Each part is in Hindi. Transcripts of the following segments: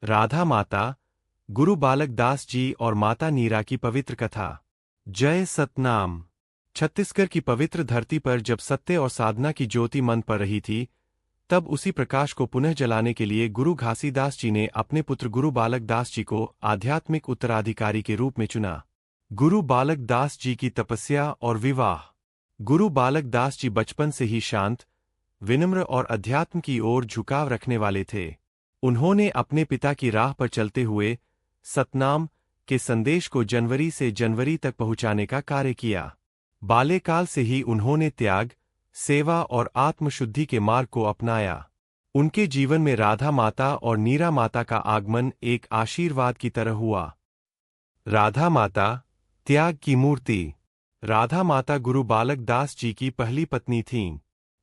राधा माता, गुरु बालक दास जी और माता नीरा की पवित्र कथा। जय सतनाम। छत्तीसगढ़ की पवित्र धरती पर जब सत्य और साधना की ज्योति मंद पड़ रही थी, तब उसी प्रकाश को पुनः जलाने के लिए गुरु घासीदास जी ने अपने पुत्र गुरु बालक दास जी को आध्यात्मिक उत्तराधिकारी के रूप में चुना। गुरु बालक दास जी की तपस्या और विवाह। गुरु बालक दास जी बचपन से ही शांत, विनम्र और अध्यात्म की ओर झुकाव रखने वाले थे। उन्होंने अपने पिता की राह पर चलते हुए सतनाम के संदेश को जनवरी से जनवरी तक पहुंचाने का कार्य किया। बाल्यकाल से ही उन्होंने त्याग, सेवा और आत्मशुद्धि के मार्ग को अपनाया। उनके जीवन में राधा माता और नीरा माता का आगमन एक आशीर्वाद की तरह हुआ। राधा माता, त्याग की मूर्ति। राधा माता गुरु बालक दास जी की पहली पत्नी थीं।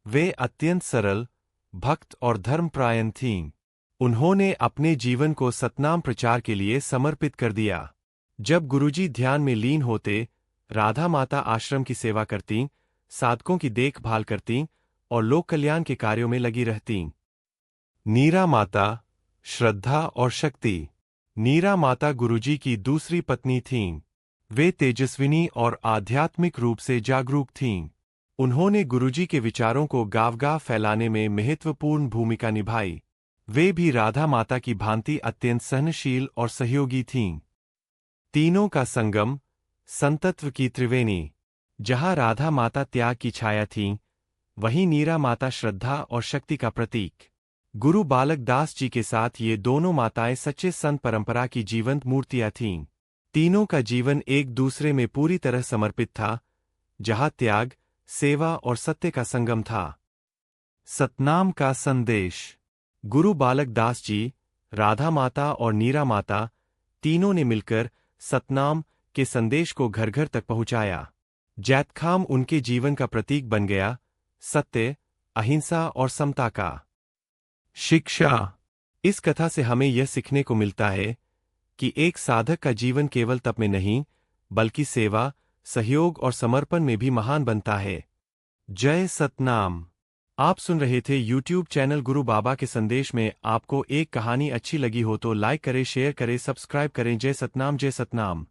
वे अत्यंत सरल, भक्त और धर्मपरायण थीं। उन्होंने अपने जीवन को सतनाम प्रचार के लिए समर्पित कर दिया। जब गुरुजी ध्यान में लीन होते, राधा माता आश्रम की सेवा करतीं, साधकों की देखभाल करतीं और लोक कल्याण के कार्यों में लगी रहतीं। नीरा माता, श्रद्धा और शक्ति। नीरा माता गुरुजी की दूसरी पत्नी थीं। वे तेजस्विनी और आध्यात्मिक रूप से जागरूक थीं। उन्होंने गुरुजी के विचारों को गांव-गांव फैलाने में महत्वपूर्ण भूमिका निभाई। वे भी राधा माता की भांति अत्यंत सहनशील और सहयोगी थीं। तीनों का संगम, संतत्व की त्रिवेणी। जहाँ राधा माता त्याग की छाया थीं, वहीं नीरा माता श्रद्धा और शक्ति का प्रतीक। गुरु बालक दास जी के साथ ये दोनों माताएं सच्चे संत परंपरा की जीवंत मूर्तियां थीं। तीनों का जीवन एक दूसरे में पूरी तरह समर्पित था, जहाँ त्याग, सेवा और सत्य का संगम था। सतनाम का संदेश। गुरु बालक दास जी, राधा माता और नीरा माता तीनों ने मिलकर सतनाम के संदेश को घर घर तक पहुंचाया। जैतखाम उनके जीवन का प्रतीक बन गया, सत्य, अहिंसा और समता का। शिक्षा। इस कथा से हमें यह सीखने को मिलता है कि एक साधक का जीवन केवल तप में नहीं, बल्कि सेवा, सहयोग और समर्पण में भी महान बनता है। जय सतनाम। आप सुन रहे थे YouTube चैनल गुरु बाबा के संदेश में। आपको एक कहानी अच्छी लगी हो तो लाइक करें, शेयर करें, सब्सक्राइब करें। जय सतनाम, जय सतनाम।